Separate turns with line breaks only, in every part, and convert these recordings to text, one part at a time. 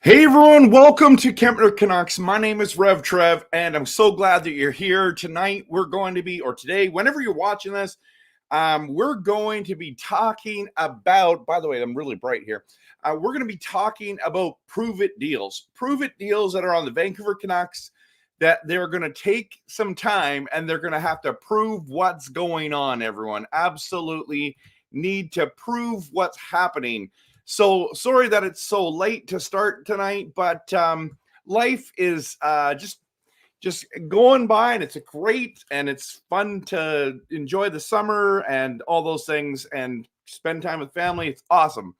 Hey everyone, welcome to Calgary Canucks. My name is RevTrev, and I'm so glad that you're here tonight. We're going to be, or today, whenever you're watching this, we're going to be talking about, by the way, I'm really bright here. We're going to be talking about prove-it deals. Prove-it deals that are on the Vancouver Canucks that they're going to take some time and they're going to have to prove what's going on, everyone. Absolutely need to prove what's happening. So sorry that it's so late to start tonight, but life is just going by, and it's great, and it's fun to enjoy the summer and all those things and spend time with family. It's awesome.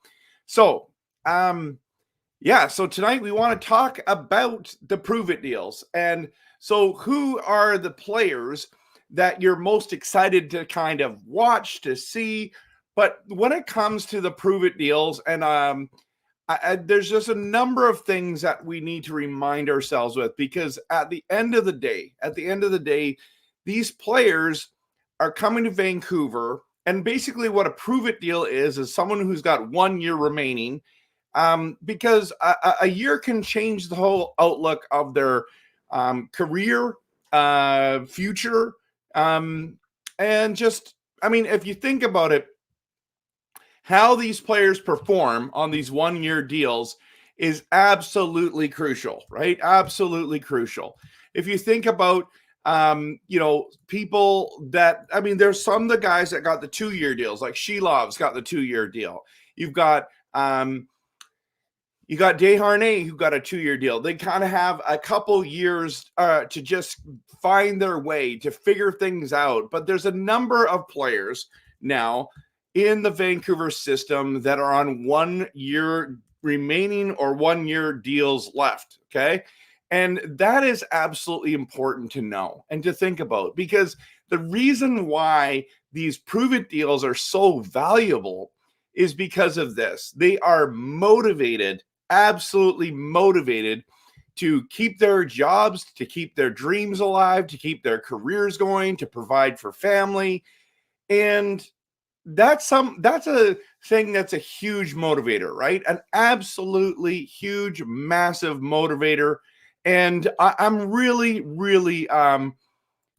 So so tonight we want to talk about the prove it deals. And so who are the players that you're most excited to kind of watch, to see? But when it comes to the prove it deals, and there's just a number of things that we need to remind ourselves with, because at the end of the day, these players are coming to Vancouver, and basically what a prove it deal is someone who's got 1 year remaining, because a year can change the whole outlook of their career, future, and just, I mean, if you think about it, how these players perform on these 1 year deals is absolutely crucial, right? Absolutely crucial. If you think about, people that, I mean, there's some of the guys that got the 2 year deals, like Shilov's got the 2 year deal. You've got Desharnais, who got a 2 year deal. They kind of have a couple years to just find their way, to figure things out. But there's a number of players now in the Vancouver system that are on 1 year remaining or 1 year deals left. Okay. And that is absolutely important to know and to think about, because the reason why these prove it deals are so valuable is because of this. They are motivated, absolutely motivated, to keep their jobs, to keep their dreams alive, to keep their careers going, to provide for family. And that's a thing that's a huge motivator, right? An absolutely huge, massive motivator. And I'm really, really,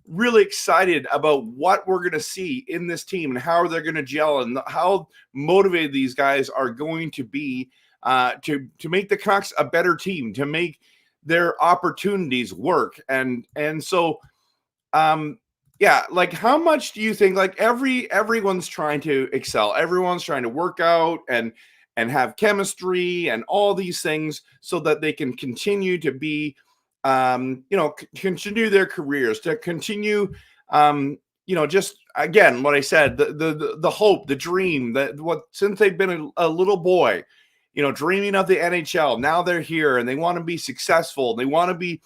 really excited about what we're going to see in this team and how they're going to gel and how motivated these guys are going to be to make the Canucks a better team, to make their opportunities work. And so, like, how much do you think, like, everyone's trying to excel, everyone's trying to work out and have chemistry and all these things so that they can continue to be, continue their careers, to continue, just, again, what I said, the hope, the dream, that what, since they've been a little boy, dreaming of the NHL. Now they're here and they want to be successful. They want to be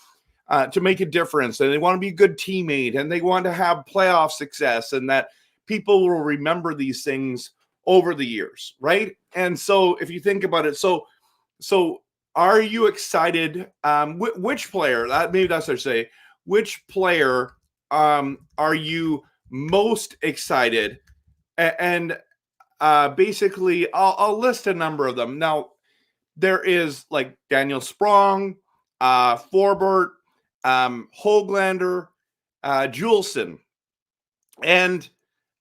to make a difference, and they want to be a good teammate, and they want to have playoff success, and that people will remember these things over the years, right? And so if you think about it, so are you excited? Which player, maybe that's what I say, which player are you most excited? And basically, I'll list a number of them. Now, there is like Daniel Sprong, Forbort, Hoglander, Juulsen, and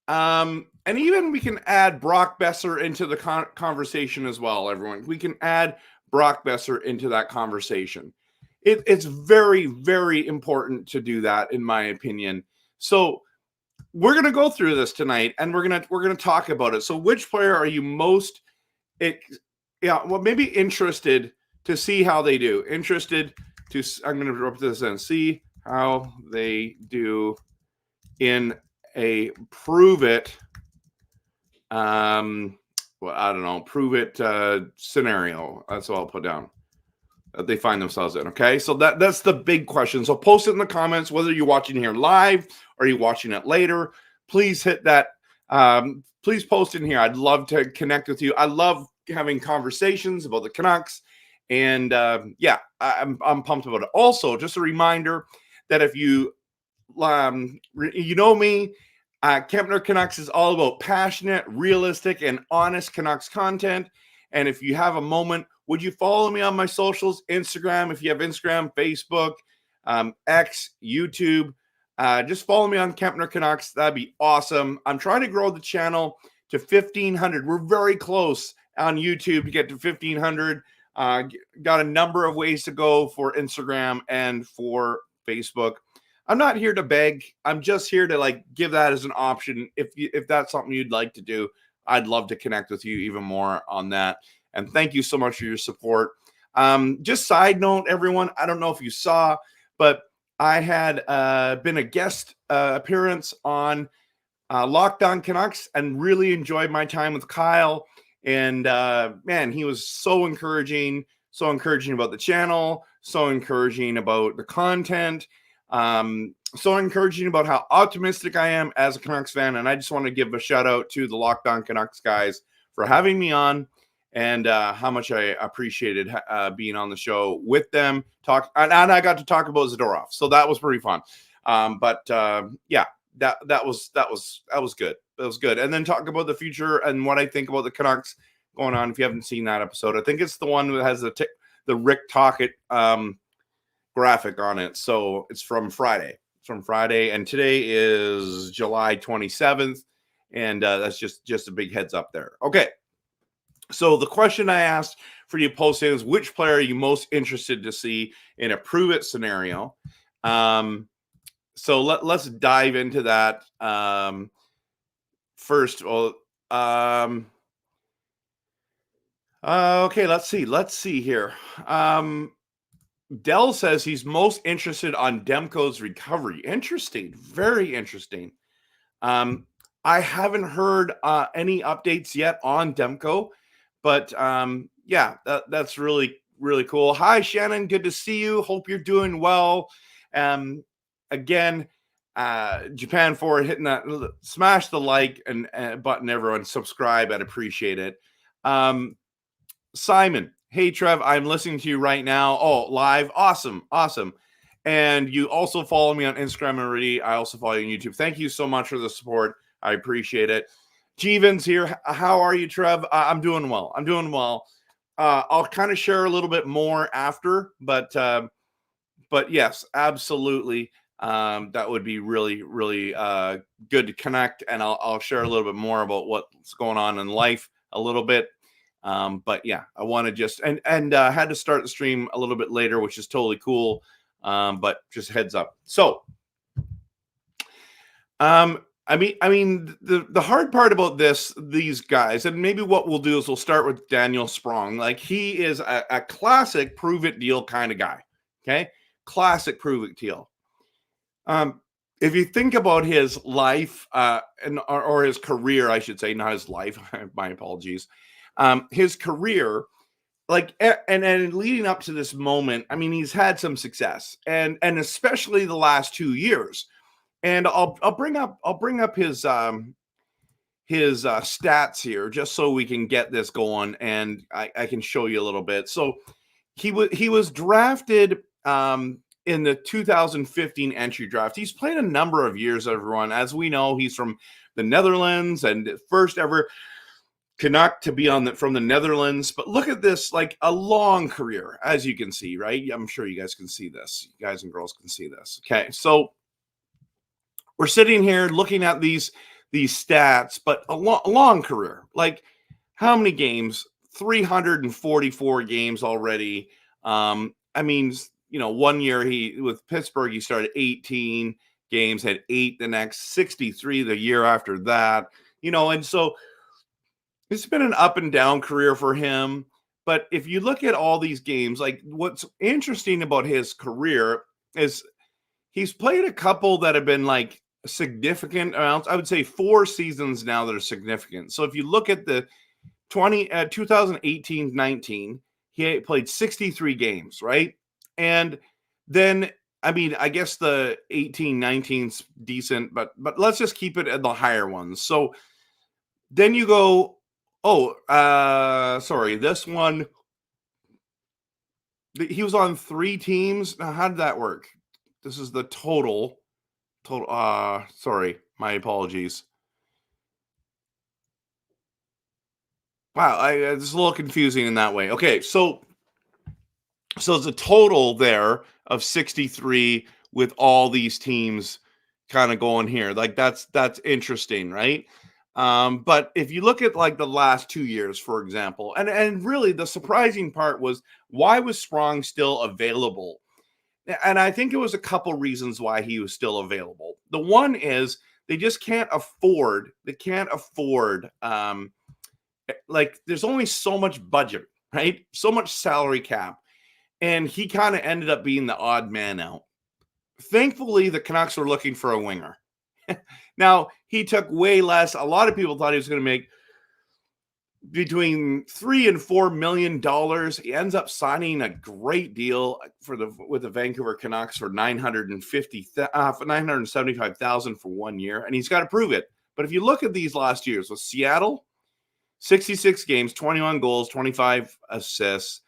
even we can add Brock Boeser into the conversation as well. Everyone, we can add Brock Boeser into that conversation. It's very, very important to do that, in my opinion. So we're gonna go through this tonight, and we're gonna talk about it. So, which player are you most, maybe interested to see how they do? I'm going to rub this in, see how they do in a prove it, I don't know, prove it scenario. That's what I'll put down, that they find themselves in. Okay, so that's the big question. So post it in the comments, whether you're watching here live or you're watching it later. Please hit that. Please post in here. I'd love to connect with you. I love having conversations about the Canucks. And I'm pumped about it. Also, just a reminder that if you me, Kempner Canucks is all about passionate, realistic, and honest Canucks content. And if you have a moment, would you follow me on my socials? Instagram, if you have Instagram, Facebook, X, YouTube. Just follow me on Kempner Canucks. That'd be awesome. I'm trying to grow the channel to 1,500. We're very close on YouTube to get to 1,500. Got a number of ways to go for Instagram and for Facebook. I'm not here to beg. I'm just here to like give that as an option. If that's something you'd like to do, I'd love to connect with you even more on that. And thank you so much for your support. Just side note, everyone, I don't know if you saw, but I had been a guest appearance on Locked On Canucks and really enjoyed my time with Kyle. And man, he was so encouraging about the channel, so encouraging about the content, so encouraging about how optimistic I am as a Canucks fan. And I just want to give a shout out to the Locked On Canucks guys for having me on, and how much I appreciated being on the show with them. And I got to talk about Zadorov, so that was pretty fun. Yeah, that was good. That was good. And then talk about the future and what I think about the Canucks going on. If you haven't seen that episode, I think it's the one that has the Rick Tocchet graphic on it. So it's from Friday. And today is July 27th, and that's just a big heads up there. Okay. So the question I asked for you posting is, which player are you most interested to see in a prove it scenario? So let's dive into that. First of all, okay, let's see here. Dell says he's most interested on Demko's recovery. Interesting. Very interesting. I haven't heard any updates yet on Demko, but yeah, that's really, really cool. Hi, Shannon. Good to see you. Hope you're doing well. Again, Japan for hitting that, smash the like and button, everyone. Subscribe. I'd appreciate it. Simon, hey, Trev, I'm listening to you right now. Oh, live. Awesome. And you also follow me on Instagram already. I also follow you on YouTube. Thank you so much for the support. I appreciate it. Jeevan's here. How are you, Trev? I'm doing well. I'll kind of share a little bit more after, but yes, absolutely. That would be really, really good to connect, and I'll share a little bit more about what's going on in life a little bit. But yeah, I want to just and had to start the stream a little bit later, which is totally cool. But just heads up. So, I mean, the hard part about these guys, and maybe what we'll do is we'll start with Daniel Sprong. Like, he is a classic prove it deal kind of guy. Okay, classic prove it deal. If you think about his life, or his career, I should say, not his life. My apologies. His career, like, and leading up to this moment, I mean, he's had some success, and especially the last 2 years. And I'll bring up his stats here just so we can get this going, and I can show you a little bit. So he was drafted in the 2015 entry draft. He's played a number of years, everyone. As we know, he's from the Netherlands and first ever Canuck to be from the Netherlands. But look at this, like a long career, as you can see, right? I'm sure you guys can see this. You guys and girls can see this. Okay, so we're sitting here looking at these stats, but a long career. Like, how many games? 344 games already. I mean, 1 year with Pittsburgh, he started 18 games, had 8 the next, 63 the year after that. And so it's been an up and down career for him. But if you look at all these games, like, what's interesting about his career is he's played a couple that have been like significant amounts. I would say 4 seasons now that are significant. So if you look at the 2018-19, he played 63 games, right? And then, I mean, I guess the 18-19's decent, but let's just keep it at the higher ones. So then you go, sorry, this one, he was on 3 teams. Now, how did that work? This is the total. Sorry, my apologies. Wow, it's a little confusing in that way. Okay, so it's a total there of 63 with all these teams kind of going here. Like that's interesting, right? But if you look at like the last 2 years, for example, and really the surprising part was, why was Sprong still available? And I think it was a couple reasons why he was still available. The one is they just can't afford. They can't afford. Like there's only so much budget, right? So much salary cap, and he kind of ended up being the odd man out. Thankfully, the Canucks were looking for a winger. Now, he took way less. A lot of people thought he was going to make between $3 and $4 million. He ends up signing a great deal with the Vancouver Canucks for $975,000 for 1 year, and he's got to prove it. But if you look at these last years with Seattle, 66 games, 21 goals, 25 assists,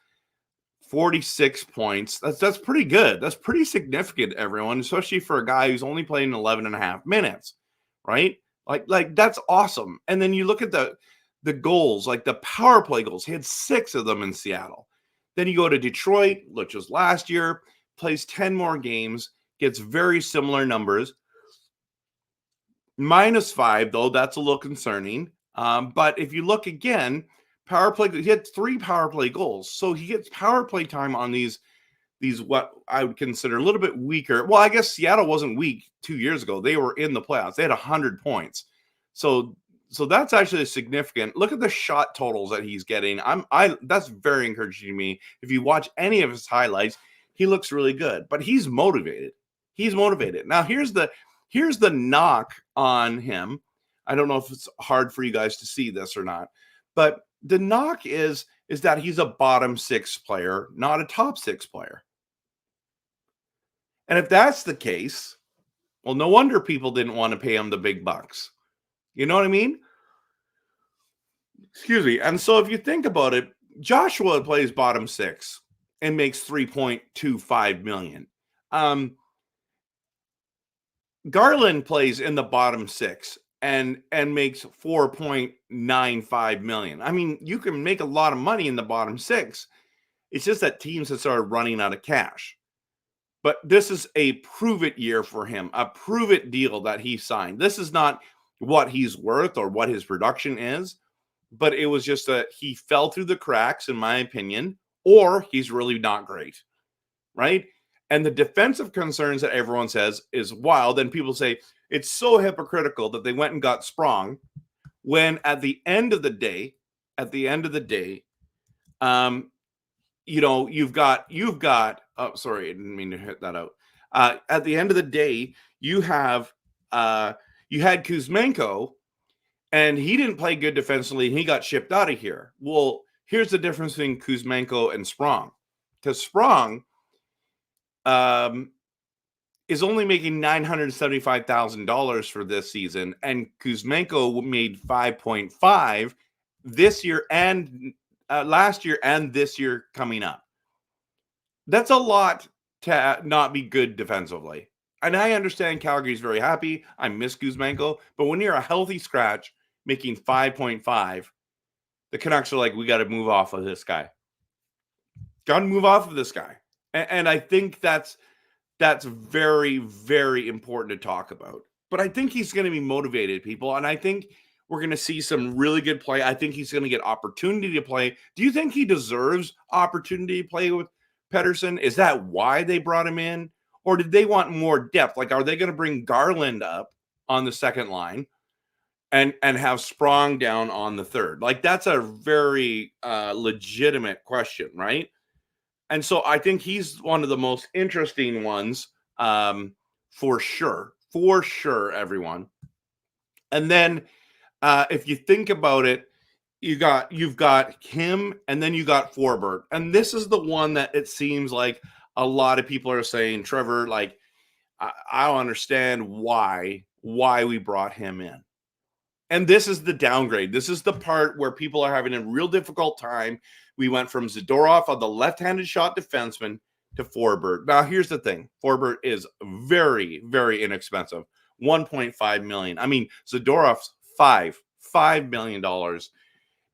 46 points. That's pretty good. That's pretty significant, everyone, especially for a guy who's only playing 11 and a half minutes, right? Like that's awesome. And then you look at the goals, like the power play goals. He had 6 of them in Seattle. Then you go to Detroit, which was last year, plays 10 more games, gets very similar numbers. -5, though, that's a little concerning. But if you look again, power play, he had 3 power play goals. So he gets power play time on these what I would consider a little bit weaker. Well, I guess Seattle wasn't weak 2 years ago. They were in the playoffs. They had 100 points. So that's actually significant. Look at the shot totals that he's getting. That's very encouraging to me. If you watch any of his highlights, he looks really good. But he's motivated. He's motivated. Now here's the knock on him. I don't know if it's hard for you guys to see this or not, but the knock is that he's a bottom 6 player, not a top 6 player. And if that's the case, well, no wonder people didn't want to pay him the big bucks. You know what I mean? Excuse me. And so if you think about it, Joshua plays bottom 6 and makes $3.25 million. Garland plays in the bottom 6 and makes $4.95 million. I mean, you can make a lot of money in the bottom 6. It's just that teams have started running out of cash. But this is a prove-it year for him, a prove-it deal that he signed. This is not what he's worth or what his production is, but it was just that he fell through the cracks, in my opinion, or he's really not great, right? And the defensive concerns that everyone says is wild. And people say it's so hypocritical that they went and got Sprong when at the end of the day, you've got, oh, sorry, I didn't mean to hit that out. At the end of the day, you had Kuzmenko, and he didn't play good defensively, and he got shipped out of here. Well, here's the difference between Kuzmenko and Sprong. Because Sprong is only making $975,000 for this season, and Kuzmenko made 5.5 this year and last year and this year coming up. That's a lot to not be good defensively. And I understand Calgary's very happy. I miss Kuzmenko, but when you're a healthy scratch making 5.5, the Canucks are like, we got to move off of this guy. Got to move off of this guy. And I think that's very, very important to talk about. But I think he's going to be motivated, people. And I think we're going to see some really good play. I think he's going to get opportunity to play. Do you think he deserves opportunity to play with Pettersson? Is that why they brought him in? Or did they want more depth? Like, are they going to bring Garland up on the second line and have Sprong down on the third? Like, that's a very legitimate question, right? And so I think he's one of the most interesting ones, for sure, everyone. And then if you think about it, you've got him, and then you got Forbort, and this is the one that it seems like a lot of people are saying, Trevor, like I don't understand why we brought him in. And this is the downgrade. This is the part where people are having a real difficult time. We went from Zadorov on the left-handed shot defenseman to Forbort. Now, here's the thing. Forbort is very, very inexpensive. $1.5 million. I mean, Zadorov's $5 million.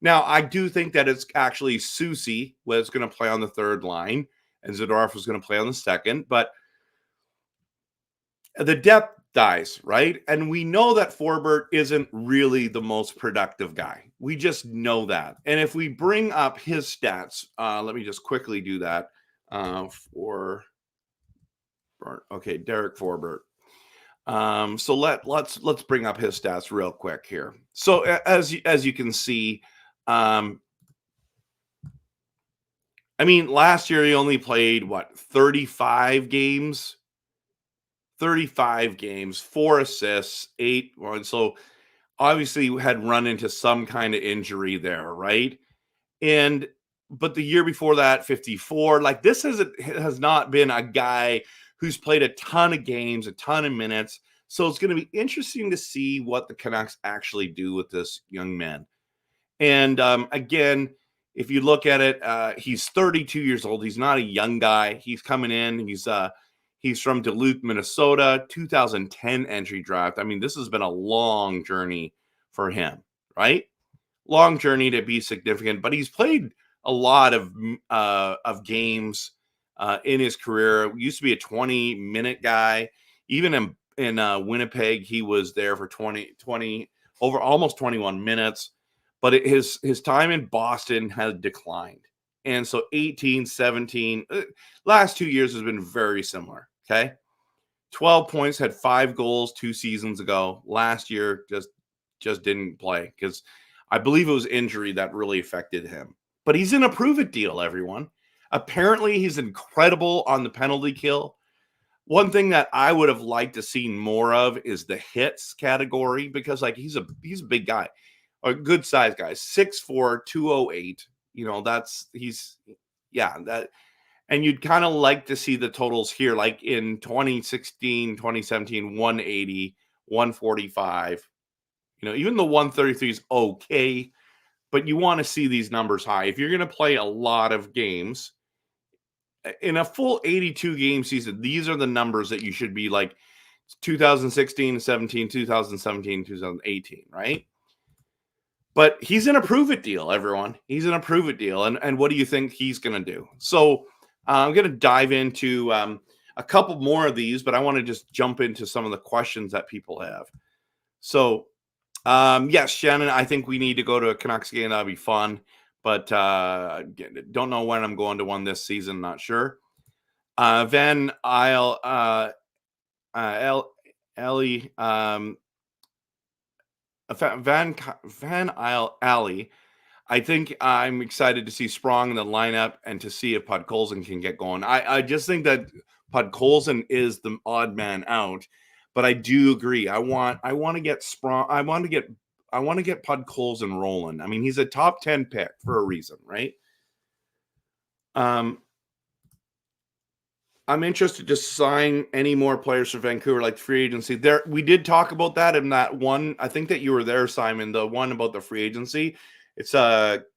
Now, I do think that it's actually Susie was going to play on the third line and Zadorov was going to play on the second, but the depth dies, right? And we know that Forbort isn't really the most productive guy. We just know that. And if we bring up his stats, let me just quickly do that for Derek Forbort. So let's bring up his stats real quick here. So as you can see, I mean, last year he only played 35 games. 35 games, 4 assists, 8 runs. So obviously had run into some kind of injury there, right? But the year before that, 54. Like this has not been a guy who's played a ton of games, a ton of minutes. So it's going to be interesting to see what the Canucks actually do with this young man. And again, if you look at it, he's 32 years old. He's not a young guy. He's coming in. He's from Duluth, Minnesota, 2010 entry draft. I mean, this has been a long journey for him, right? Long journey to be significant, but he's played a lot of games in his career. He used to be a 20-minute guy. Even in Winnipeg, he was there for 20 over almost 21 minutes. But his time in Boston has declined. And so 18, 17, last 2 years has been very similar, okay? 12 points, had 5 goals 2 seasons ago. Last year just didn't play because I believe it was injury that really affected him. But he's in a prove-it deal, everyone. Apparently, he's incredible on the penalty kill. One thing that I would have liked to see more of is the hits category because, like, he's a big guy, a good size guy, 6'4", 208. You know, and you'd kind of like to see the totals here, like in 2016, 2017, 180, 145. You know, even the 133 is okay, but you want to see these numbers high. If you're going to play a lot of games in a full 82 game season, these are the numbers that you should be like 2016, 17, 2017, 2018, right? But he's in a prove-it deal, everyone. He's in a prove-it deal. And what do you think he's going to do? So I'm going to dive into a couple more of these, but I want to just jump into some of the questions that people have. So, yes, Shannon, I think we need to go to a Canucks game. That'll be fun. But don't know when I'm going to one this season. Not sure. Van Isle, Ellie, Van Isle Alley. I think I'm excited to see Sprong in the lineup and to see if Podkolzin can get going. I just think that Podkolzin is the odd man out, but I do agree. I want to get Sprong. I want to get Podkolzin rolling. I mean, he's a top 10 pick for a reason, right? I'm interested to sign any more players for Vancouver, like the free agency. There, we did talk about that in that one. I think that you were there, Simon. The one about the free agency. It's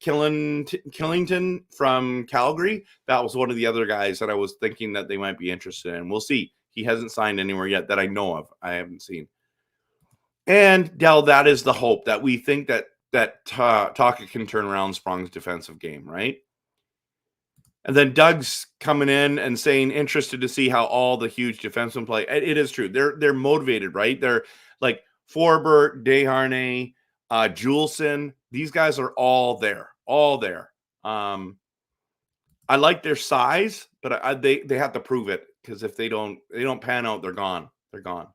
Killington from Calgary. That was one of the other guys that I was thinking that they might be interested in. We'll see. He hasn't signed anywhere yet that I know of. I haven't seen. And Dell, that is the hope that we think that Taka can turn around Sprong's defensive game, right? And then Doug's coming in and saying interested to see how all the huge defensemen play. It is true. They're motivated, right? They're like Forbort, Desharnais, Juulsen. These guys are all there. I like their size, but they have to prove it because if they don't pan out, they're gone. They're gone.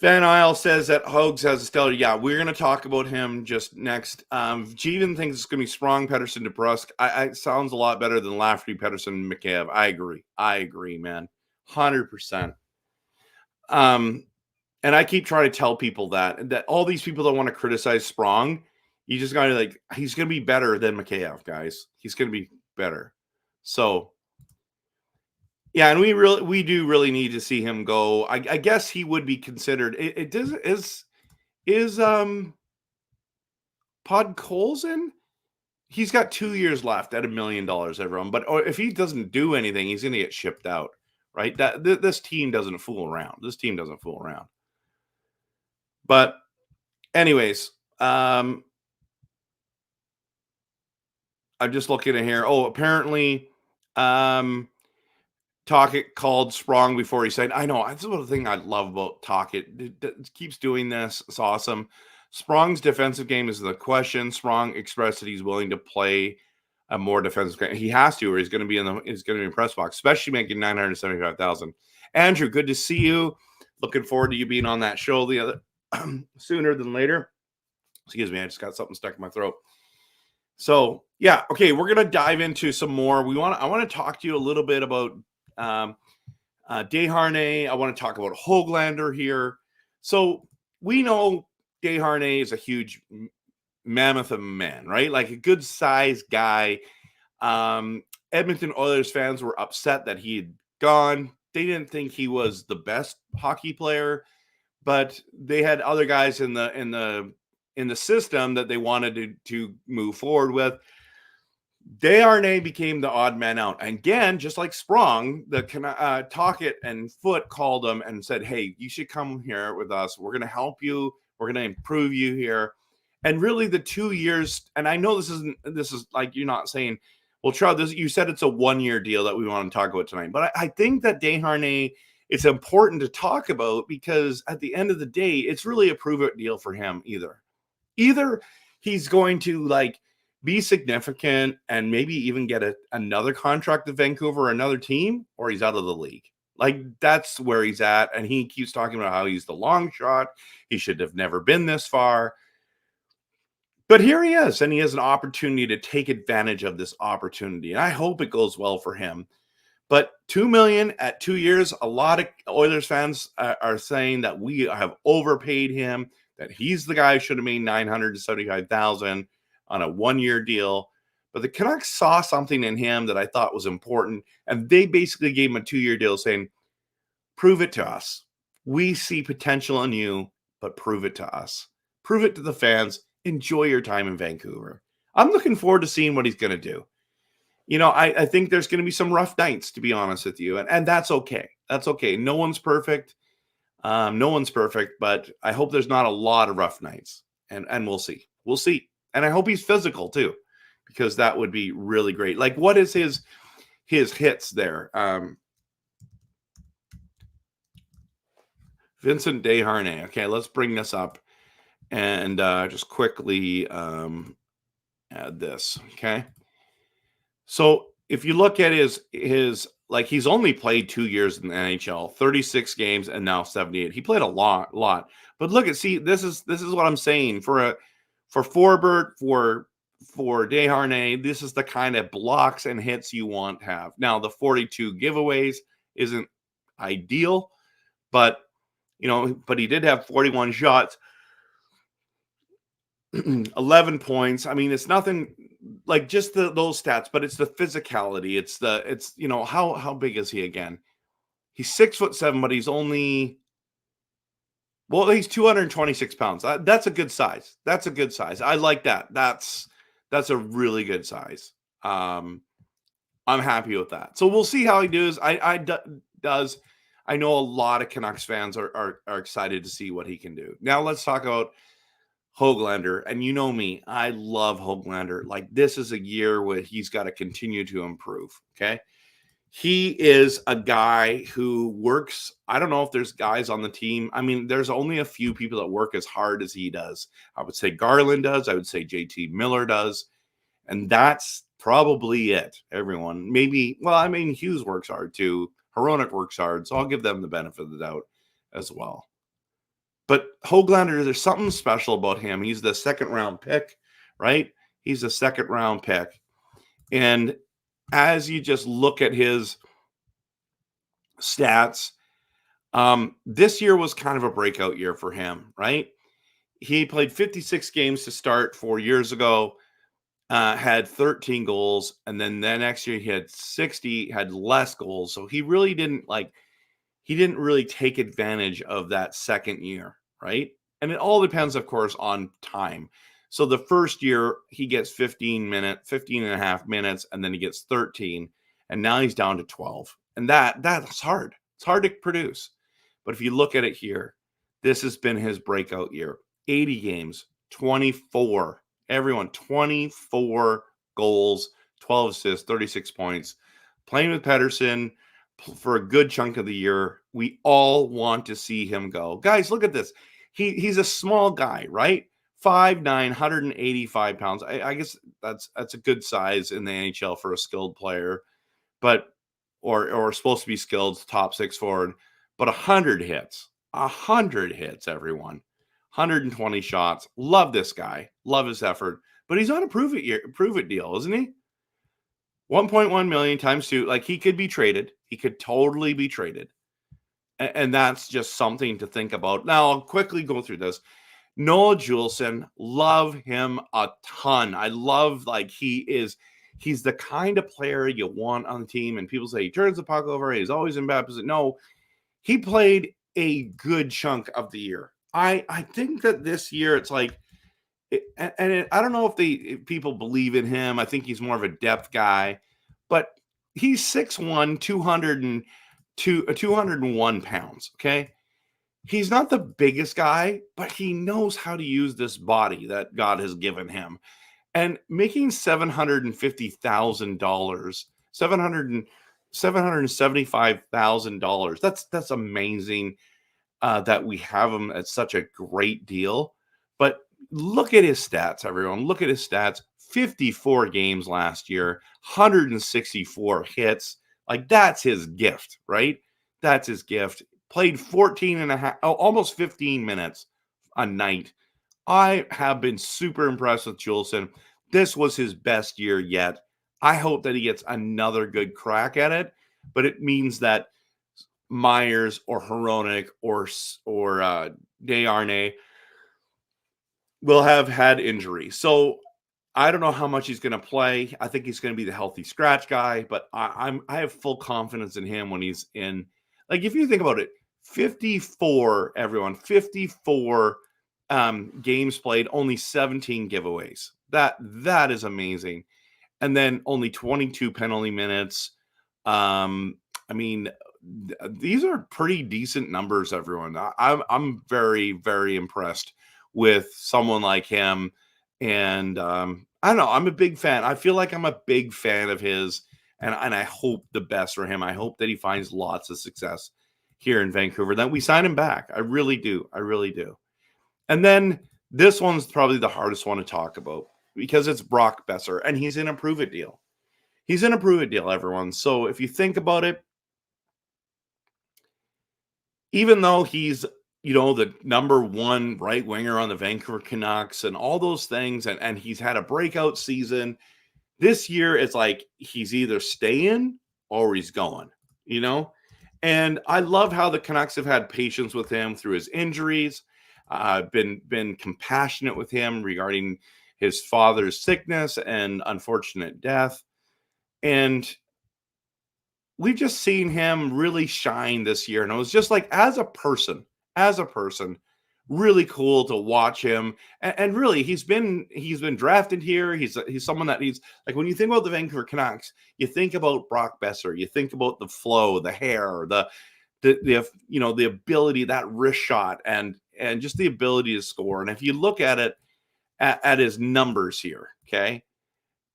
Van Isle says that Hogs has a stellar. Yeah, we're going to talk about him just next. Jeevan thinks it's going to be Sprong, Pettersson, DeBrusk. It sounds a lot better than Lafferty, Pettersson, McCabe. I agree, man. 100%. And I keep trying to tell people that all these people that want to criticize Sprong, you just got to like, he's going to be better than McCabe, guys. He's going to be better. So, yeah, and we do really need to see him go. I guess he would be considered. Is Podkolzin? He's got 2 years left at $1 million, everyone. But if he doesn't do anything, he's going to get shipped out, right? This team doesn't fool around. But anyways, I'm just looking at here. Oh, apparently, Tocchet called Sprong before he said, I know, that's the thing I love about Tocchet. It keeps doing this. It's awesome. Sprong's defensive game is the question. Sprong expressed that he's willing to play a more defensive game. He has to, or he's going to be in the press box, especially making $975,000. Andrew, good to see you. Looking forward to you being on that show the other sooner than later. Excuse me, I just got something stuck in my throat. So yeah, okay, we're gonna dive into some more. I want to talk to you a little bit about Desharnais. I want to talk about Hoglander here. So we know Desharnais is a huge mammoth of a man, right? Like a good sized guy. Edmonton Oilers fans were upset that he had gone. They didn't think he was the best hockey player, but they had other guys in the system that they wanted to move forward with. Desharnais became the odd man out. And again, just like Sprong, the Tocchet and Foot called him and said, hey, you should come here with us. We're going to help you. We're going to improve you here. And really the 2 years, and I know this is like you're not saying, well, Trev, you said it's a 1 year deal that we want to talk about tonight. But I think that Desharnais, it's important to talk about because at the end of the day, it's really a prove-it deal for him either. Either he's going to like be significant and maybe even get another contract with Vancouver or another team, or he's out of the league. Like that's where he's at. And he keeps talking about how he's the long shot. He should have never been this far. But here he is, and he has an opportunity to take advantage of this opportunity. And I hope it goes well for him. But $2 million at 2 years, a lot of Oilers fans are saying that we have overpaid him, that he's the guy who should have made $975,000 on a 1 year deal. But the Canucks saw something in him that I thought was important, and they basically gave him a 2 year deal saying, prove it to us. We see potential in you, but prove it to us. Prove it to the fans. Enjoy your time in Vancouver. I'm looking forward to seeing what he's going to do. You know, I think there's going to be some rough nights, to be honest with you. And that's okay. That's okay. No one's perfect. No one's perfect, but I hope there's not a lot of rough nights. And we'll see. We'll see. And I hope he's physical too, because that would be really great. Like, what is his hits there? Vincent Desharnais. Okay, let's bring this up and just quickly add this. Okay. So if you look at his like he's only played 2 years in the NHL, 36 games and now 78. He played a lot. But look at this is what I'm saying for Forbort, for Desharnais, this is the kind of blocks and hits you want to have. Now the 42 giveaways isn't ideal, but he did have 41 shots. 11 points. I mean, it's nothing like just those stats, but it's the physicality. It's how big is he again? He's 6'7", but he's 226 pounds. That's a good size. That's a good size. I like that. That's a really good size. I'm happy with that. So we'll see how he does. I know a lot of Canucks fans are excited to see what he can do. Now let's talk about Hoglander, and you know me, I love Hoglander. Like this is a year where he's got to continue to improve. Okay. He is a guy who works. I don't know if there's guys on the team. I mean, there's only a few people that work as hard as he does. I would say Garland does. I would say JT Miller does. And that's probably it. Everyone, maybe, well, I mean, Hughes works hard too. Hronek works hard. So I'll give them the benefit of the doubt as well. But Hoglander, there's something special about him. He's the second round pick, right? He's a second round pick. And as you just look at his stats, this year was kind of a breakout year for him, right? He played 56 games to start 4 years ago, had 13 goals. And then the next year he had 60, had less goals. So he really didn't take advantage of that second year, right? And it all depends, of course, on time. So the first year he gets 15 and a half minutes, and then he gets 13, and now he's down to 12. And that's hard. It's hard to produce. But if you look at it here, this has been his breakout year. 80 games, 24. Everyone, 24 goals, 12 assists, 36 points, playing with Pedersen for a good chunk of the year. We all want to see him go. Guys, look at this. He's a small guy, right? 5'9", 185 pounds. I guess that's a good size in the NHL for a skilled player, but or supposed to be skilled, top six forward. But 100 hits, everyone. 120 shots. Love this guy. Love his effort. But he's on a prove it deal, isn't he? 1.1 million times 2. Like, he could be traded. He could totally be traded. And that's just something to think about. Now, I'll quickly go through this. Noah Juulsen, love him a ton. I love, like, he's the kind of player you want on the team. And people say he turns the puck over. He's always in bad position. No, he played a good chunk of the year. I think that this year it's like, I don't know if people believe in him. I think he's more of a depth guy, but he's 6'1", 201 pounds. Okay. He's not the biggest guy, but he knows how to use this body that God has given him. And making $750,000, $775,000. That's amazing that we have him at such a great deal. But look at his stats, everyone. Look at his stats. 54 games last year, 164 hits. Like, that's his gift, right? That's his gift. Played 14 and a half, almost 15 minutes a night. I have been super impressed with Juulsen. This was his best year yet. I hope that he gets another good crack at it, but it means that Myers or Hronek or Desharnais will have had injuries. So I don't know how much he's going to play. I think he's going to be the healthy scratch guy, but I have full confidence in him when he's in. Like, if you think about it, 54 games played, only 17 giveaways. That is amazing. And then only 22 penalty minutes. I mean, these are pretty decent numbers, everyone. I'm very, very impressed with someone like him. And I don't know. I'm a big fan. I feel like I'm a big fan of his, and I hope the best for him. I hope that he finds lots of success here in Vancouver, that we sign him back. I really do. I really do. And then this one's probably the hardest one to talk about because it's Brock Boeser, and he's in a prove it deal. He's in a prove it deal, everyone. So if you think about it, even though he's, the number one right winger on the Vancouver Canucks and all those things, and he's had a breakout season, this year it's like he's either staying or he's going, And I love how the Canucks have had patience with him through his injuries. Been compassionate with him regarding his father's sickness and unfortunate death. And we've just seen him really shine this year. And it was just like, as a person, really cool to watch him. And really, he's been drafted here. He's someone that he's like, when you think about the Vancouver Canucks, you think about Brock Boeser, you think about the flow, the hair, the ability, that wrist shot, and just the ability to score. And if you look at it at his numbers here, okay,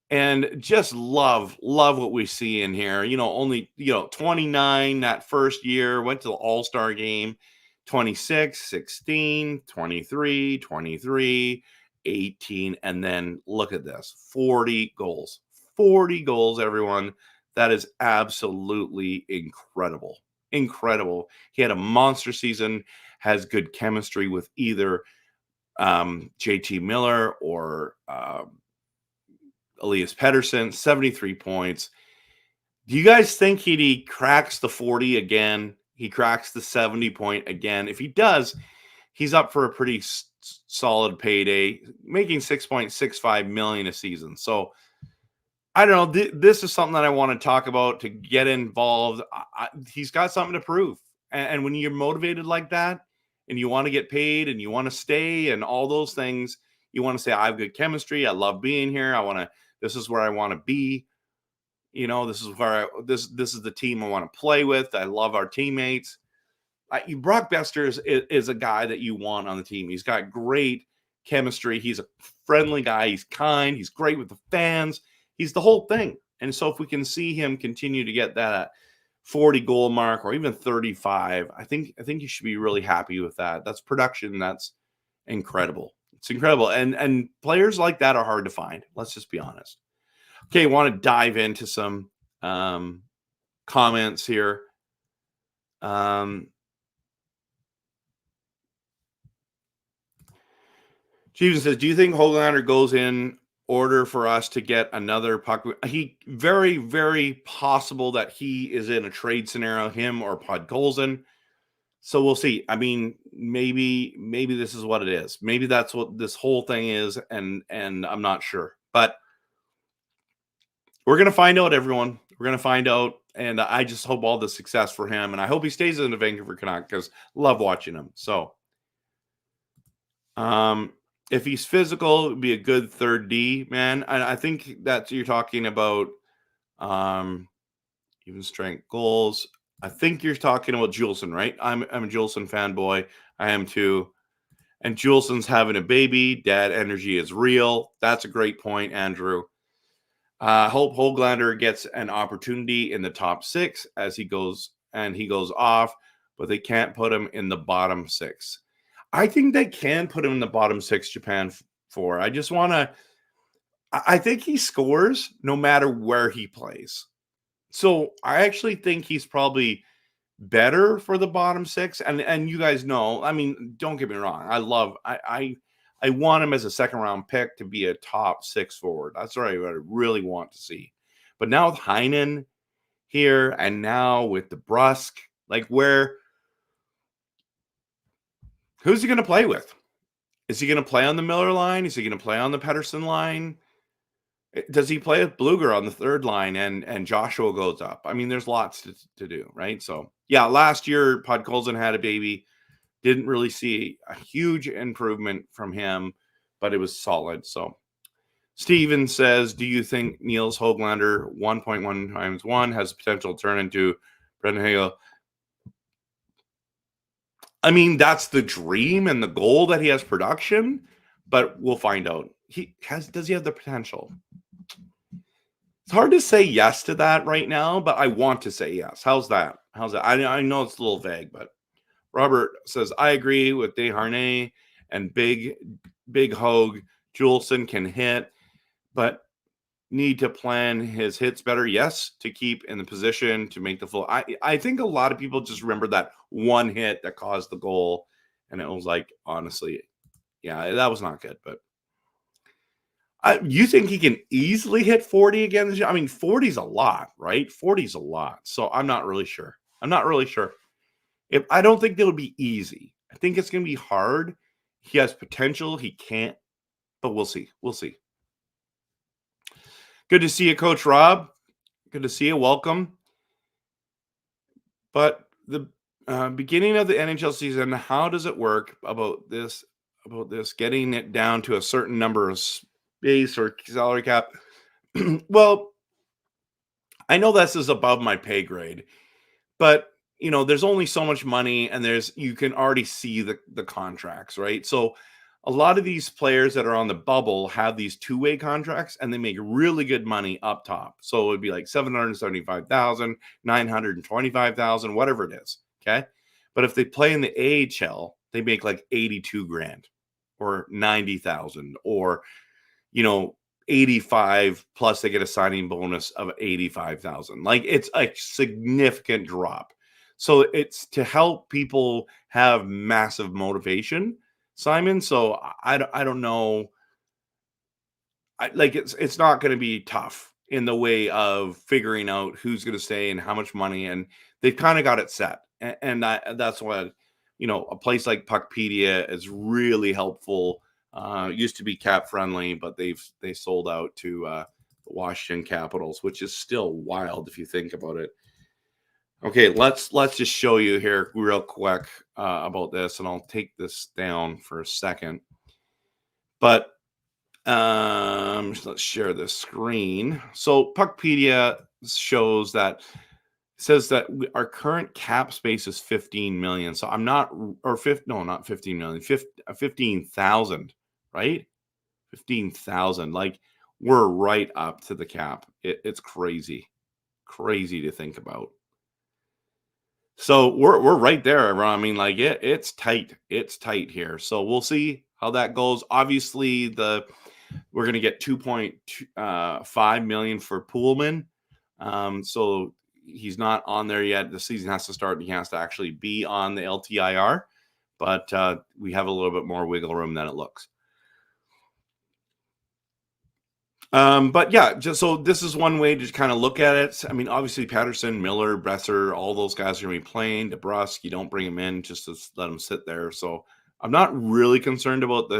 and just love what we see in here. Only 29 that first year, went to the All-Star game. 26, 16, 23, 23, 18, and then look at this, 40 goals. 40 goals, everyone. That is absolutely incredible. Incredible. He had a monster season, has good chemistry with either JT Miller or Elias Pettersson, 73 points. Do you guys think he cracks the 40 again? He cracks the 70 point again. If he does, he's up for a pretty solid payday, making $6.65 million a season. So I don't know. This is something that I want to talk about, to get involved. He's got something to prove. And when you're motivated like that and you want to get paid and you want to stay and all those things, you want to say, I have good chemistry. I love being here. This is where I want to be. This is where this is the team I want to play with. I love our teammates. Brock Boeser is a guy that you want on the team. He's got great chemistry. He's a friendly guy. He's kind. He's great with the fans. He's the whole thing. And so if we can see him continue to get that 40 goal mark or even 35, I think you should be really happy with that. That's production. That's incredible. It's incredible. And players like that are hard to find. Let's just be honest. Okay, I want to dive into some comments here. Steven says, do you think Hoglander goes in order for us to get another puck? He very, very possible that he is in a trade scenario, him or Podkolzin. So we'll see. I mean, maybe this is what it is. Maybe that's what this whole thing is, and I'm not sure. But we're gonna find out, everyone. We're gonna find out, and I just hope all the success for him, and I hope he stays in the Vancouver Canucks because love watching him. So, if he's physical, it would be a good third D, man. And I think that you're talking about even strength goals. I think you're talking about Juulsen, right? I'm a Juulsen fanboy. I am too. And Juulsen's having a baby. Dad energy is real. That's a great point, Andrew. Hope Hoglander gets an opportunity in the top 6 as he goes off, but they can't put him in the bottom 6. I think they can put him in the bottom 6, Japan 4. I think he scores no matter where he plays. So I actually think he's probably better for the bottom 6. And you guys know, I mean, don't get me wrong. I want him as a second round pick to be a top 6 forward. That's what I really want to see. But now with Heinen here and now with the Brusque, like who's he going to play with? Is he going to play on the Miller line? Is he going to play on the Pettersson line? Does he play with Bluger on the third line and Joshua goes up? I mean, there's lots to do, right? So, yeah, last year, Podkolzin had a baby. Didn't really see a huge improvement from him, but it was solid. So, Steven says, do you think Niels Hoglander 1.1 times 1 has potential to turn into Brendan Hagel? I mean, that's the dream and the goal that he has production, but we'll find out. Does he have the potential? It's hard to say yes to that right now, but I want to say yes. How's that? I know it's a little vague, but Robert says, I agree with Desharnais and Big Hogue. Juulsen can hit, but need to plan his hits better. Yes, to keep in the position to make the full. I think a lot of people just remember that one hit that caused the goal, and it was like, honestly, yeah, that was not good. But you think he can easily hit 40 again this year? I mean, 40 is a lot, right? 40 is a lot. So I'm not really sure. I don't think it'll be easy. I think it's going to be hard. He has potential. He can't, but we'll see. Good to see you, Coach Rob. Good to see you. Welcome. But the beginning of the NHL season, how does it work about this getting it down to a certain number of space or salary cap? Well, I know this is above my pay grade, but there's only so much money, and you can already see the contracts, right? So a lot of these players that are on the bubble have these two-way contracts, and they make really good money up top. So it would be like $775,000, $925,000, whatever it is. Okay. But if they play in the AHL, they make like 82 grand or 90,000 or, 85 plus they get a signing bonus of 85,000. Like, it's a significant drop. So it's to help people have massive motivation, Simon. So I don't know. It's not going to be tough in the way of figuring out who's going to stay and how much money, and they've kind of got it set. And that's what, a place like Puckpedia is really helpful. Used to be cap friendly, but they sold out to the Washington Capitals, which is still wild if you think about it. Okay, let's just show you here real quick about this, and I'll take this down for a second. But let's share this screen. So Puckpedia says that our current cap space is 15 million. So not 15 million, 15,000, right? 15,000. Like, we're right up to the cap. It's crazy to think about. So we're right there, everyone. I mean, like it's tight. It's tight here. So we'll see how that goes. Obviously, we're gonna get 2.5 million for Poolman. So he's not on there yet. The season has to start, and he has to actually be on the LTIR. But we have a little bit more wiggle room than it looks. But yeah, just so this is one way to kind of look at it. I mean, obviously Patterson, Miller, Boeser, all those guys are going to be playing. DeBrusk, you don't bring him in just to let him sit there. So I'm not really concerned about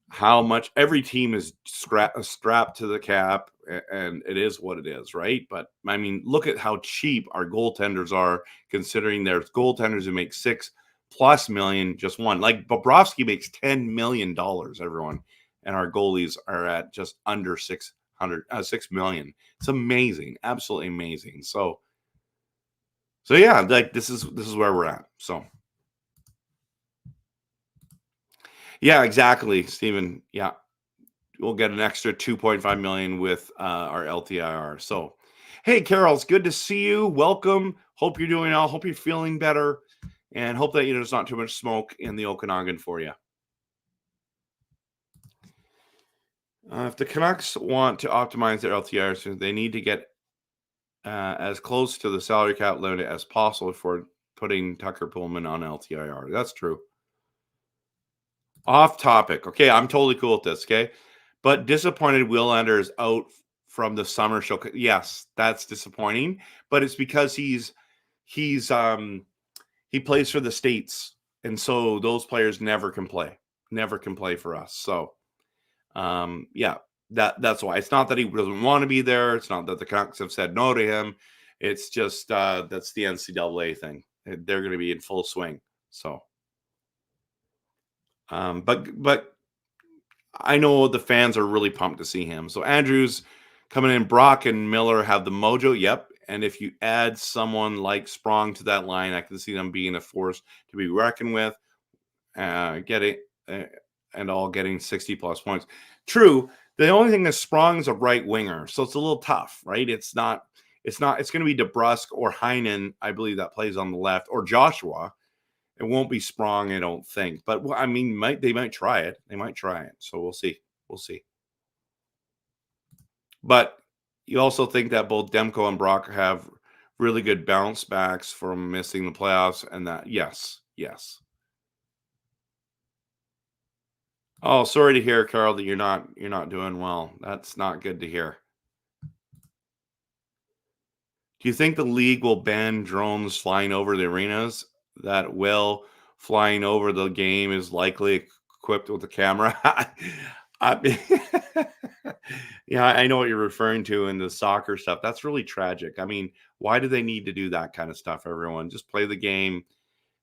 how much every team is strapped to the cap, and it is what it is, right? But I mean, look at how cheap our goaltenders are, considering there's goaltenders who make $6+ million, just one. Like Bobrovsky makes $10 million, everyone. And our goalies are at just under 6 million. It's amazing, absolutely amazing. So yeah, like this is where we're at. So yeah, exactly, Stephen. Yeah, we'll get an extra 2.5 million with our LTIR. So hey, Carol, it's good to see you. Welcome. Hope you're doing well. Hope you're feeling better, and hope that there's not too much smoke in the Okanagan for you. If the Canucks want to optimize their LTIR, they need to get as close to the salary cap limit as possible for putting Tucker Pullman on LTIR. That's true. Off topic. Okay, I'm totally cool with this. Okay, but disappointed Willander is out from the summer show. Yes, that's disappointing, but it's because he plays for the States, and so those players never can play for us. So yeah, that's why. It's not that he doesn't want to be there. It's not that the Canucks have said no to him. It's just that's the NCAA thing. They're going to be in full swing. So, but I know the fans are really pumped to see him. So Andrews coming in, Brock and Miller have the mojo. Yep. And if you add someone like Sprong to that line, I can see them being a force to be reckoned with. Getting 60+ points. True. The only thing is Sprong is a right winger, so it's a little tough, right? It's going to be DeBrusk or Heinen, I believe, that plays on the left, or Joshua. It won't be Sprong, I don't think. But I mean, they might try it. They might try it. So we'll see. But you also think that both Demko and Brock have really good bounce backs from missing the playoffs, and that yes. Oh, sorry to hear, Carl, that you're not doing well. That's not good to hear. Do you think the league will ban drones flying over the arenas? That will flying over the game is likely equipped with a camera. Yeah, I know what you're referring to in the soccer stuff. That's really tragic. I mean, why do they need to do that kind of stuff, everyone? Just play the game.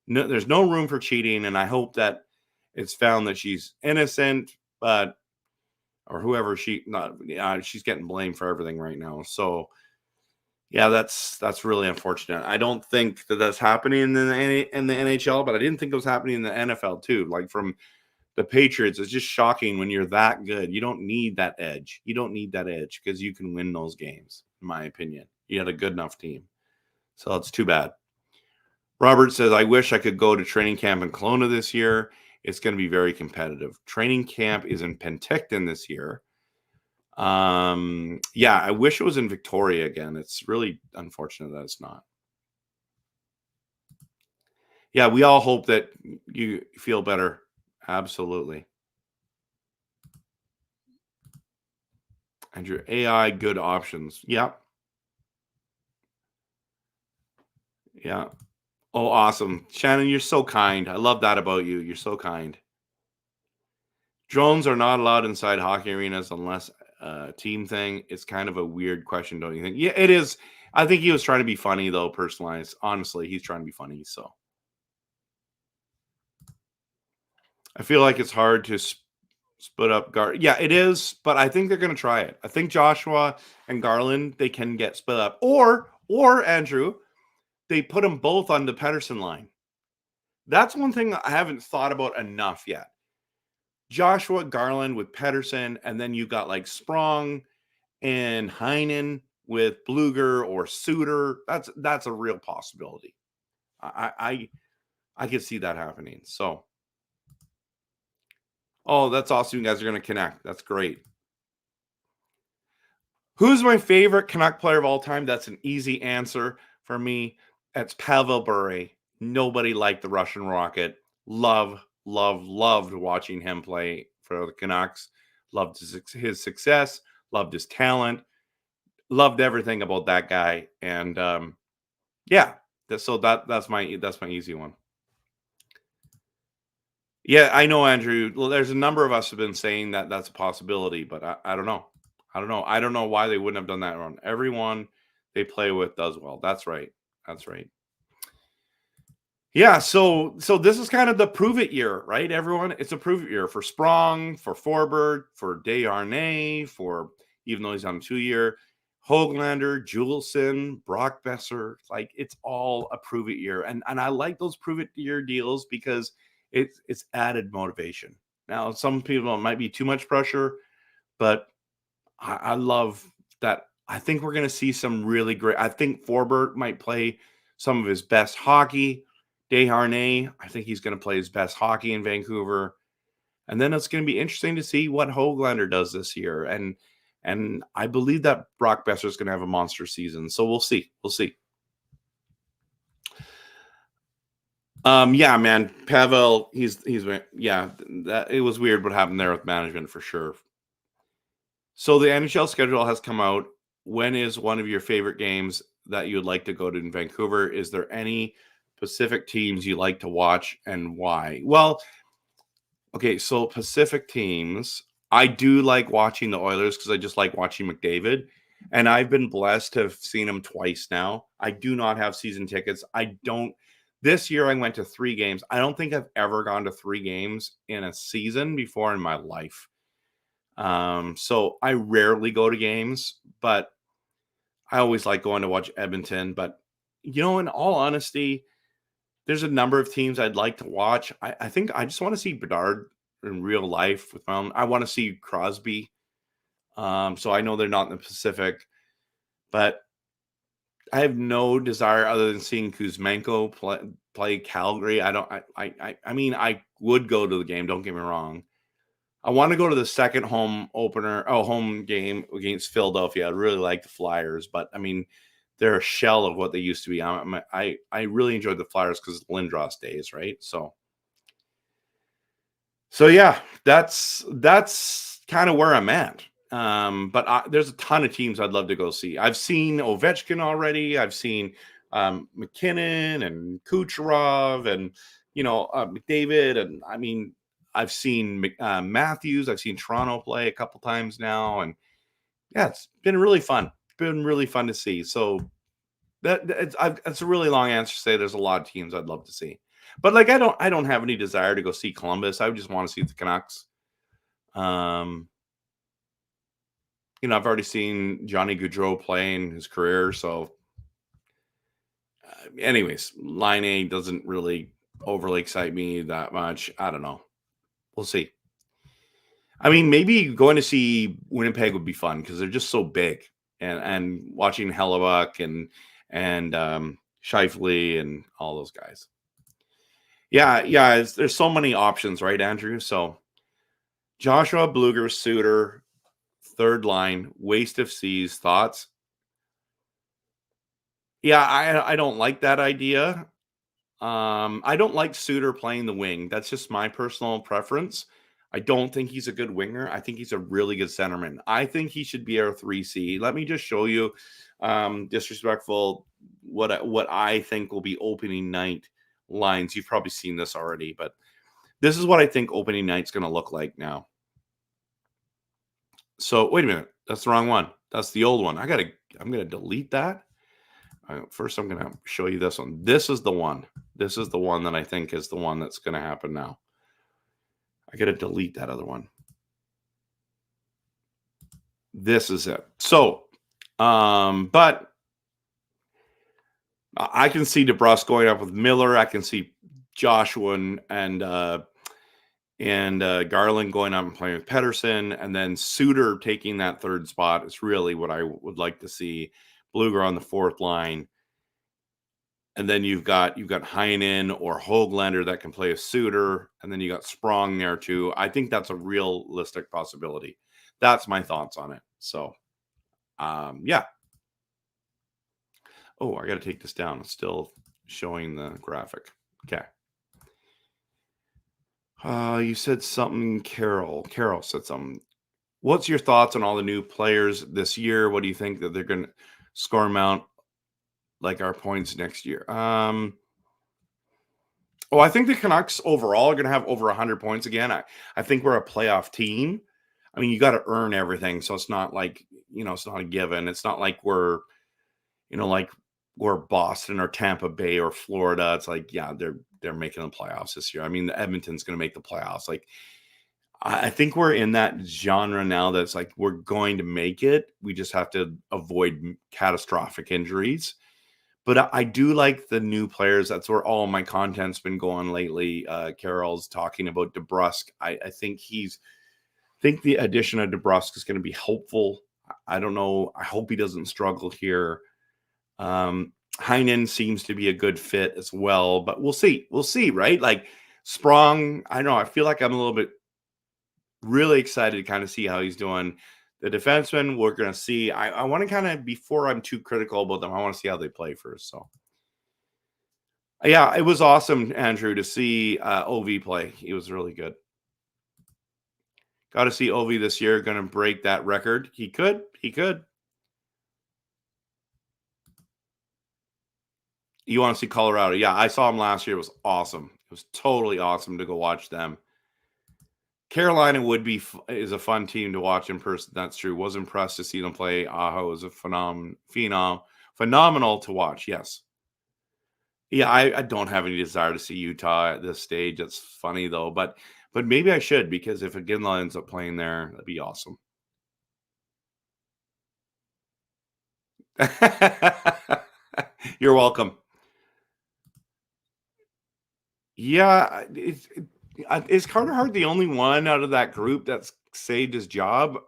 No, there's no room for cheating, and I hope that it's found that she's innocent, but or whoever she's getting blamed for everything right now. So yeah, that's really unfortunate. I don't think that that's happening in the NHL, but I didn't think it was happening in the NFL too. Like from the Patriots, it's just shocking when you're that good. You don't need that edge. You don't need that edge because you can win those games, in my opinion. You had a good enough team. So it's too bad. Robert says, I wish I could go to training camp in Kelowna this year. It's going to be very competitive. Training camp is in Penticton this year. Yeah, I wish it was in Victoria again. It's really unfortunate that it's not. Yeah, we all hope that you feel better. Absolutely. And your AI good options. Yeah. Yeah. Oh, awesome. Shannon, you're so kind. I love that about you. You're so kind. Drones are not allowed inside hockey arenas unless team thing. It's kind of a weird question, don't you think? Yeah, it is. I think he was trying to be funny, though, personalized. Honestly, he's trying to be funny. So I feel like it's hard to split up guard. Yeah, it is, but I think they're going to try it. I think Joshua and Garland, they can get split up. Or Andrew, they put them both on the Pedersen line. That's one thing I haven't thought about enough yet. Joshua Garland with Pedersen, and then you got like Sprong and Heinen with Bluger or Suter. That's a real possibility. I could see that happening. So, oh, that's awesome. You guys are going to connect. That's great. Who's my favorite Canuck player of all time? That's an easy answer for me. That's Pavel Bure. Nobody liked the Russian Rocket. Loved watching him play for the Canucks. Loved his success. Loved his talent. Loved everything about that guy. And yeah, so that's my easy one. Yeah, I know, Andrew. Well, there's a number of us have been saying that that's a possibility, but I don't know. I don't know why they wouldn't have done that run. Everyone they play with does well. That's right. Yeah, so this is kind of the prove it year, right? Everyone, it's a prove it year for Sprong, for Forbort, for Desharnais, for even though he's on a 2-year, Hoglander, Juulsen, Brock Boeser. Like it's all a prove it year, and I like those prove it year deals because it's added motivation. Now, some people it might be too much pressure, but I love that. I think we're going to see some really great. I think Forbort might play some of his best hockey. Desharnais, I think he's going to play his best hockey in Vancouver. And then it's going to be interesting to see what Hoglander does this year. And I believe that Brock Boeser is going to have a monster season. So we'll see. Yeah, man. Pavel, he's yeah, that it was weird what happened there with management for sure. So the NHL schedule has come out. When is one of your favorite games that you would like to go to in Vancouver? Is there any Pacific teams you like to watch and why? Well, okay, so Pacific teams, I do like watching the Oilers because I just like watching McDavid. And I've been blessed to have seen him twice now. I do not have season tickets. This year I went to 3 games. I don't think I've ever gone to 3 games in a season before in my life. So I rarely go to games, but I always like going to watch Edmonton. But, in all honesty, there's a number of teams I'd like to watch. I think I just want to see Bedard in real life with my own. I want to see Crosby. So I know they're not in the Pacific, but I have no desire other than seeing Kuzmenko play Calgary. I mean, I would go to the game. Don't get me wrong. I want to go to the second home game against Philadelphia. I really like the Flyers, but I mean, they're a shell of what they used to be. I really enjoyed the Flyers because of Lindros days, right? So yeah, that's kind of where I'm at. But there's a ton of teams I'd love to go see. I've seen Ovechkin already. I've seen McKinnon and Kucherov and McDavid, and I mean I've seen Matthews. I've seen Toronto play a couple times now, and yeah, it's been really fun. It's been really fun to see. So it's a really long answer to say there's a lot of teams I'd love to see, but like I don't have any desire to go see Columbus. I just want to see the Canucks. I've already seen Johnny Gaudreau play in his career, so anyways, Line A doesn't really overly excite me that much. I don't know. We'll see. I mean, maybe going to see Winnipeg would be fun because they're just so big, and watching Hellebuck and Scheifele and all those guys. Yeah. There's so many options, right, Andrew? So Joshua Bluger, Suter, third line, waste of C's. Thoughts? Yeah, I don't like that idea. I don't like Suter playing the wing. That's just my personal preference. I don't think he's a good winger. I think he's a really good centerman. I think he should be our 3C. Let me just show you, disrespectful, what I think will be opening night lines. You've probably seen this already, but this is what I think opening night's going to look like now. So wait a minute, that's the wrong one. That's the old one. I'm going to delete that. First, I'm going to show you this one. This is the one. This is the one that I think is the one that's going to happen now. I got to delete that other one. This is it. So, but I can see DeBrusque going up with Miller. I can see Joshua and And Garland going up and playing with Pedersen, and then Suter taking that third spot is really what I would like to see. Bluger on the fourth line. And then you've got Heinen or Hoglander that can play a Suter, and then you got Sprong there too. I think that's a realistic possibility. That's my thoughts on it. So, yeah. Oh, I got to take this down. It's still showing the graphic. Okay. You said something, Carol. Carol said something. What's your thoughts on all the new players this year? What do you think that they're going to score amount like our points next year? I think the Canucks overall are going to have over 100 points again. I think we're a playoff team. I mean, you got to earn everything. So it's not like, it's not a given. It's not like we're Boston or Tampa Bay or Florida. It's like, yeah, they're making the playoffs this year. I mean, the Edmonton's going to make the playoffs. Like, I think we're in that genre now that's like we're going to make it. We just have to avoid catastrophic injuries. But I do like the new players. That's where all my content's been going lately. Carol's talking about DeBrusk. I think the addition of DeBrusk is going to be helpful. I don't know. I hope he doesn't struggle here. Heinen seems to be a good fit as well, but we'll see. We'll see, right? Like Sprong, I know. I feel like I'm a little bit really excited to kind of see how he's doing. The defensemen, we're going to see. I want to kind of, before I'm too critical about them, I want to see how they play first. So, yeah, it was awesome, Andrew, to see OV play. He was really good. Got to see OV this year. Going to break that record. He could. You want to see Colorado? Yeah, I saw him last year. It was awesome. It was totally awesome to go watch them. Carolina is a fun team to watch in person. That's true. Was impressed to see them play. Aho is a phenomenal to watch. Yes. Yeah, I don't have any desire to see Utah at this stage. That's funny though, but maybe I should, because if Iginla ends up playing there, that'd be awesome. You're welcome. Yeah, is Carter Hart the only one out of that group that's saved his job?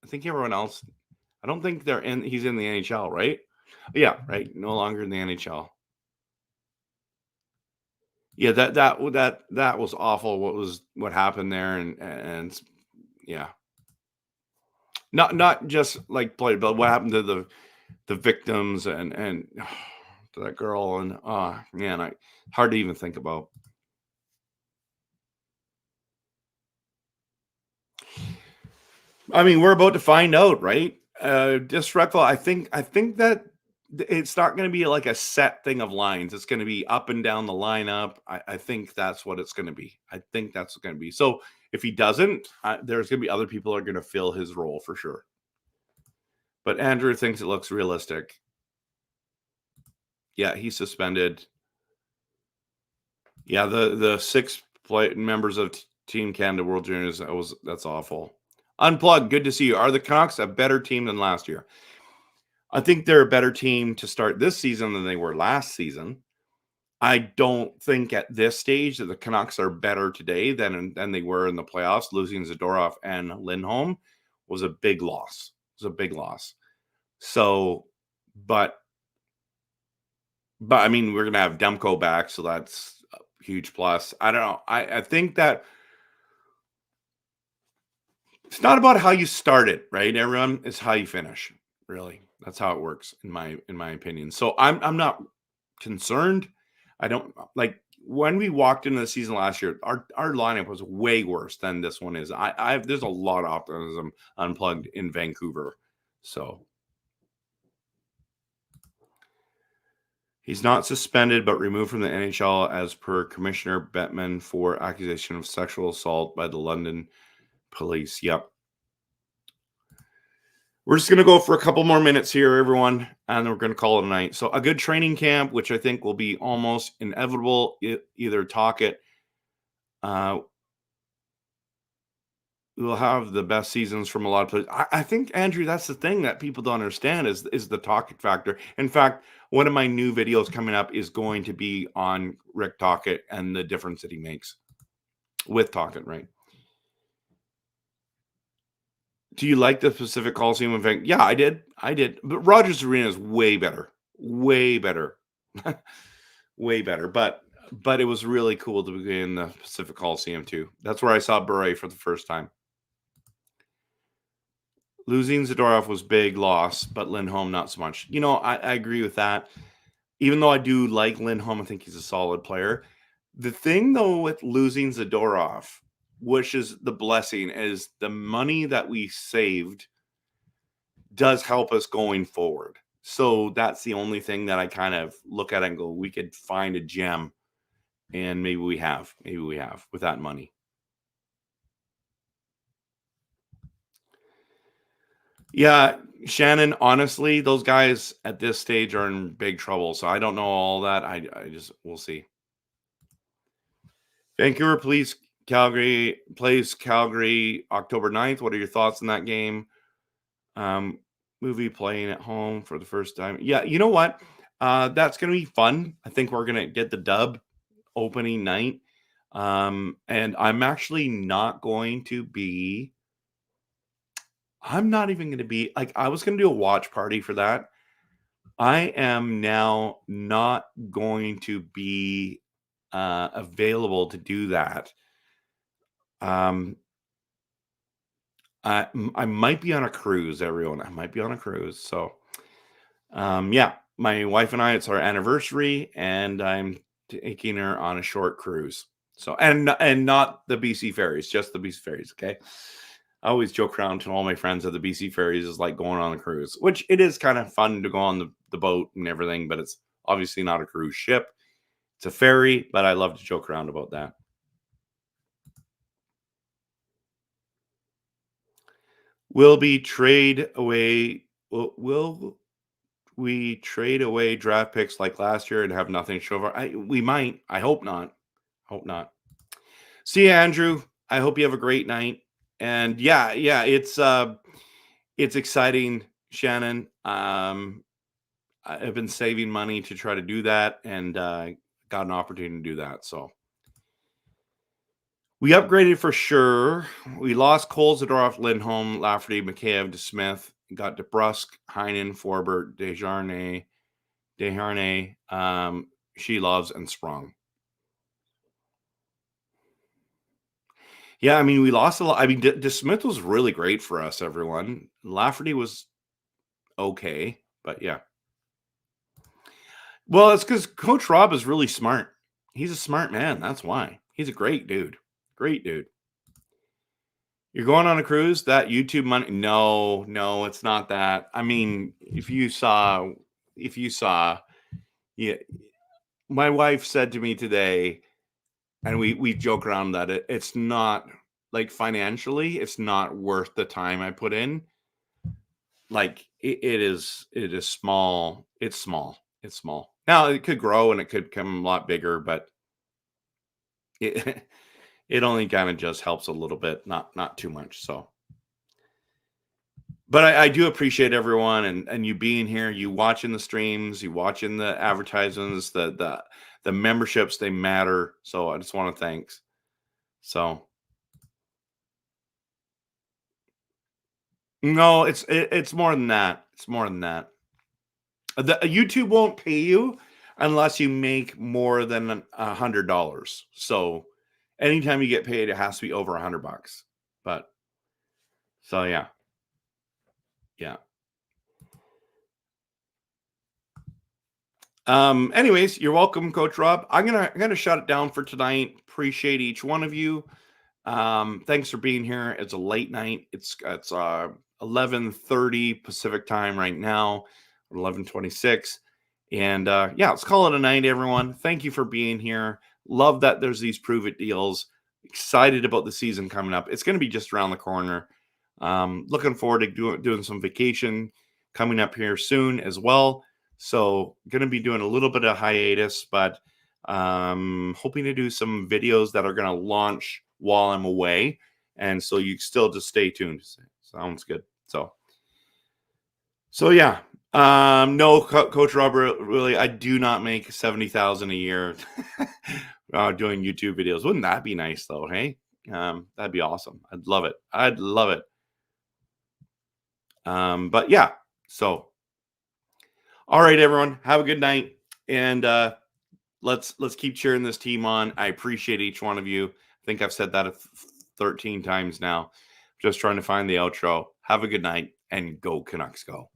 I think everyone else. I don't think he's in the NHL, right? Yeah, right. No longer in the NHL. Yeah, that was awful. What happened there, and yeah, not just like play, but what happened to the victims and to that girl, and man, hard to even think about. I mean, we're about to find out, right? Disrespectful. I think that it's not going to be like a set thing of lines. It's going to be up and down the lineup. I think that's what it's going to be. I think that's going to be. So if he doesn't, there's going to be other people who are going to fill his role for sure. But Andrew thinks it looks realistic. Yeah, he's suspended. Yeah, the 6 members of Team Canada World Juniors, that's awful. Unplugged, good to see you. Are the Canucks a better team than last year? I think they're a better team to start this season than they were last season. I don't think at this stage that the Canucks are better today than they were in the playoffs. Losing Zadorov and Lindholm was a big loss. So, but I mean, we're going to have Demko back, so that's a huge plus. I don't know. I think that it's not about how you start it, right? Everyone, it's how you finish. Really, that's how it works in my opinion. So I'm not concerned. I don't like when we walked into the season last year. Our lineup was way worse than this one is. There's a lot of optimism unplugged in Vancouver. So he's not suspended, but removed from the NHL as per Commissioner Bettman for accusation of sexual assault by the London police. Yep. We're just going to go for a couple more minutes here, everyone, and we're going to call it a night. So a good training camp, which I think will be almost inevitable, either Tocchet. We'll have the best seasons from a lot of players. I think, Andrew, that's the thing that people don't understand is the Tocchet factor. In fact, one of my new videos coming up is going to be on Rick Tocchet and the difference that he makes. with Tocchet, right? Do you like the Pacific Coliseum event? Yeah, I did. But Rogers Arena is way better. Way better. Way better. But it was really cool to be in the Pacific Coliseum too. That's where I saw Bure for the first time. Losing Zadorov was big loss, but Lindholm not so much. I agree with that. Even though I do like Lindholm, I think he's a solid player. The thing though with losing Zadorov, which is the blessing, is the money that we saved does help us going forward. So that's the only thing that I kind of look at and go, we could find a gem, and maybe we have with that money. Yeah, Shannon, honestly, those guys at this stage are in big trouble. So I don't know all that. We'll see. Vancouver plays Calgary October 9th. What are your thoughts on that game? Movie playing at home for the first time. Yeah, you know what? That's going to be fun. I think we're going to get the dub opening night. And I'm actually not going to be. I'm not even going to be like, I was going to do a watch party for that. I am now not going to be available to do that. I might be on a cruise, everyone. I might be on a cruise. So, yeah, my wife and I, it's our anniversary, and I'm taking her on a short cruise. So, and not the BC ferries, just the BC ferries. Okay. I always joke around to all my friends that the BC ferries is like going on a cruise, which it is kind of fun to go on the boat and everything, but it's obviously not a cruise ship. It's a ferry, but I love to joke around about that. Will we trade away draft picks like last year and have nothing to show for? We might. I hope not. See you, Andrew. I hope you have a great night. And yeah, it's exciting, Shannon. I've been saving money to try to do that, and got an opportunity to do that. So we upgraded for sure. We lost Cole, Zadorov, Lindholm, Lafferty, Mikheyev to Smith. Got DeBrusk, Heinen, Forbort, Desharnais, She Loves, and Sprong. Yeah, I mean, we lost a lot. I mean, DeSmith was really great for us, everyone. Lafferty was okay, but yeah. Well, it's because Coach Rob is really smart. He's a smart man. That's why. He's a great dude. Great dude. You're going on a cruise? That YouTube money? No, it's not that. I mean, if you saw, yeah, my wife said to me today, and we joke around that it's not like financially, it's not worth the time I put in. Like it is small. It's small. Now it could grow and it could become a lot bigger, but it it only kind of just helps a little bit, not too much. So, but I do appreciate everyone and you being here, you watching the streams, you watching the advertisements, the memberships, they matter. So I just want to thanks. So no, it's more than that. It's more than that. The YouTube won't pay you unless you make more than $100. So anytime you get paid, it has to be over $100. But so yeah. Anyways, you're welcome, Coach Rob. I'm gonna shut it down for tonight. Appreciate each one of you. Thanks for being here. It's a late night. It's 11:30 Pacific time right now, 11:26. And yeah, let's call it a night, everyone. Thank you for being here. Love that there's these prove it deals. Excited about the season coming up. It's going to be just around the corner. Looking forward to doing some vacation coming up here soon as well. So going to be doing a little bit of hiatus, but hoping to do some videos that are going to launch while I'm away. And so you still just stay tuned. Sounds good. So yeah, No, Coach Robert, really, I do not make $70,000 a year doing YouTube videos. Wouldn't that be nice, though? Hey, that'd be awesome. I'd love it. I'd love it. But yeah, so all right, everyone, have a good night, and let's keep cheering this team on. I appreciate each one of you. I think I've said that 13 times now. Just trying to find the outro. Have a good night, and go Canucks, go.